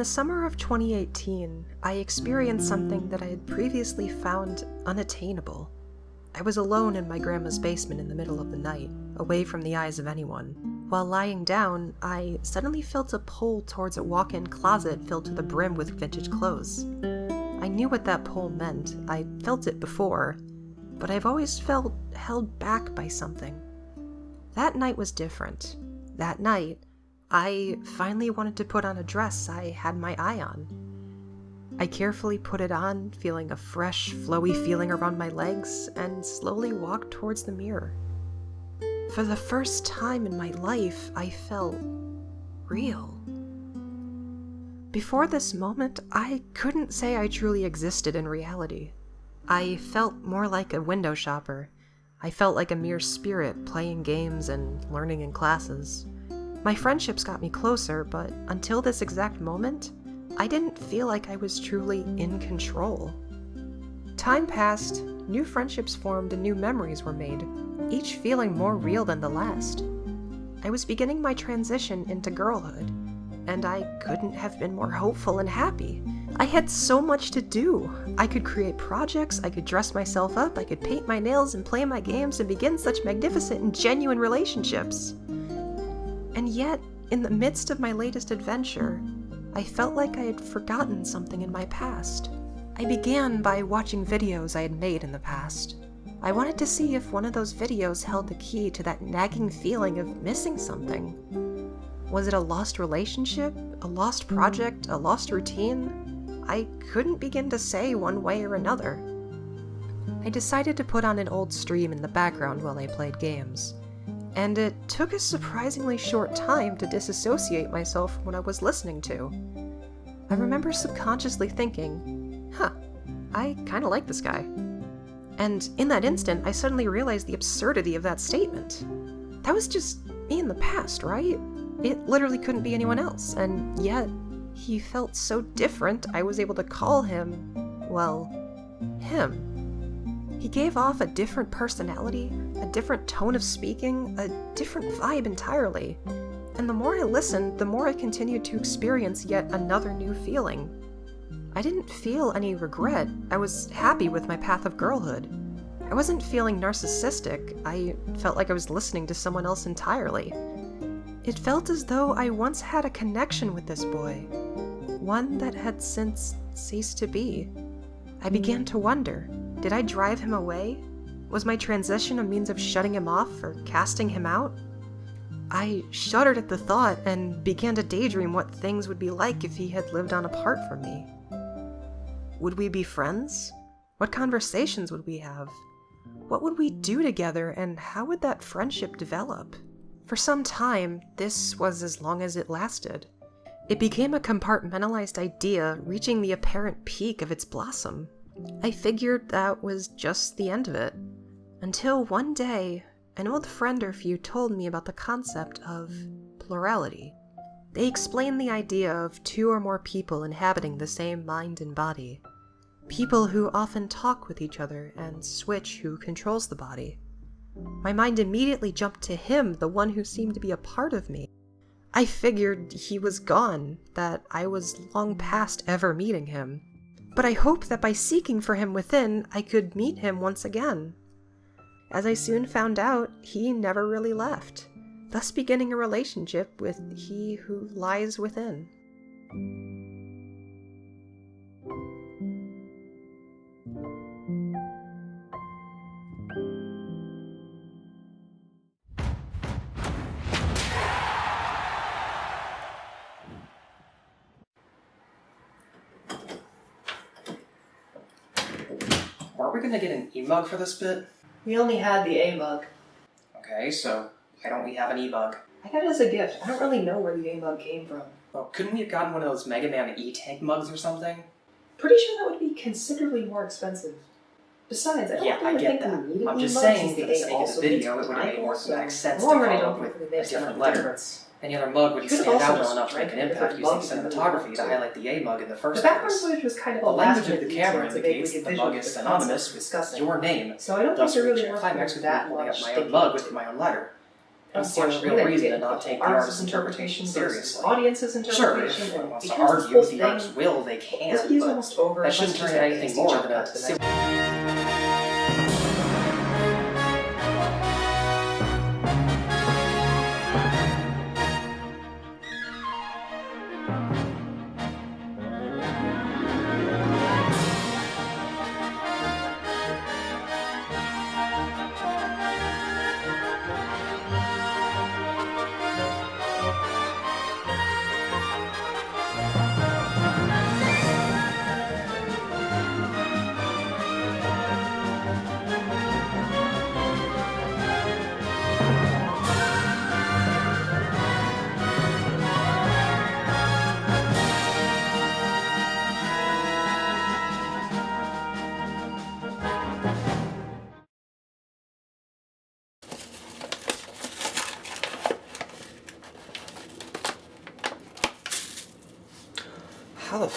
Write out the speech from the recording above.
the summer of 2018, I experienced something that I had previously found unattainable. I was alone in my grandma's basement in the middle of the night, away from the eyes of anyone. While lying down, I suddenly felt a pull towards a walk-in closet filled to the brim with vintage clothes. I knew what that pull meant. I felt it before, but I've always felt held back by something. That night was different. That night, I finally wanted to put on a dress I had my eye on. I carefully put it on, feeling a fresh, flowy feeling around my legs, and slowly walked towards the mirror. For the first time in my life, I felt real. Before this moment, I couldn't say I truly existed in reality. I felt more like a window shopper. I felt like a mere spirit playing games and learning in classes. My friendships got me closer, but until this exact moment, I didn't feel like I was truly in control. Time passed, new friendships formed and new memories were made, each feeling more real than the last. I was beginning my transition into girlhood, and I couldn't have been more hopeful and happy. I had so much to do. I could create projects, I could dress myself up, I could paint my nails and play my games and begin such magnificent and genuine relationships. And yet, in the midst of my latest adventure, I felt like I had forgotten something in my past. I began by watching videos I had made in the past. I wanted to see if one of those videos held the key to that nagging feeling of missing something. Was it a lost relationship, a lost project, a lost routine? I couldn't begin to say one way or another. I decided to put on an old stream in the background while I played games. And it took a surprisingly short time to disassociate myself from what I was listening to. I remember subconsciously thinking, I kinda like this guy. And in that instant, I suddenly realized the absurdity of that statement. That was just me in the past, right? It literally couldn't be anyone else, and yet, he felt so different I was able to call him, well, him. He gave off a different personality, a different tone of speaking, a different vibe entirely. And the more I listened, the more I continued to experience yet another new feeling. I didn't feel any regret. I was happy with my path of girlhood. I wasn't feeling narcissistic. I felt like I was listening to someone else entirely. It felt as though I once had a connection with this boy, one that had since ceased to be. I began to wonder, did I drive him away? Was my transition a means of shutting him off or casting him out? I shuddered at the thought and began to daydream what things would be like if he had lived on apart from me. Would we be friends? What conversations would we have? What would we do together, and how would that friendship develop? For some time, this was as long as it lasted. It became a compartmentalized idea, reaching the apparent peak of its blossom. I figured that was just the end of it. Until one day, an old friend or few told me about the concept of plurality. They explained the idea of two or more people inhabiting the same mind and body. People who often talk with each other and switch who controls the body. My mind immediately jumped to him, the one who seemed to be a part of me. I figured he was gone, that I was long past ever meeting him. But I hoped that by seeking for him within, I could meet him once again. As I soon found out, he never really left, thus beginning a relationship with he who lies within. Aren't we gonna get an e-mug for this bit? We only had the A mug. Okay, so why don't we have an e-mug? I got it as a gift. I don't really know where the A mug came from. Well, couldn't we have gotten one of those Mega Man E-Tank mugs or something? Pretty sure that would be considerably more expensive. Besides, I don't Yeah, I really get think that. we needed I'm just mugs saying, since for the sake of the video, it would have made more thematic sense to follow up with a different letter. Any other mug would stand out well enough to make an impact using cinematography to highlight the A mug in the first The background place. footage was kind of The a language last of the camera indicates that the mug is synonymous with your name, so I don't thus think they're really reaching a worth climax with me that holding up much my own thinking mug into with my own letter. And see the real reason to not take the artist's interpretation seriously. Audience's Sure, if interpretation. someone wants to because argue with the artist's will, they can, this video's but almost over. that shouldn't turn into anything more than a How the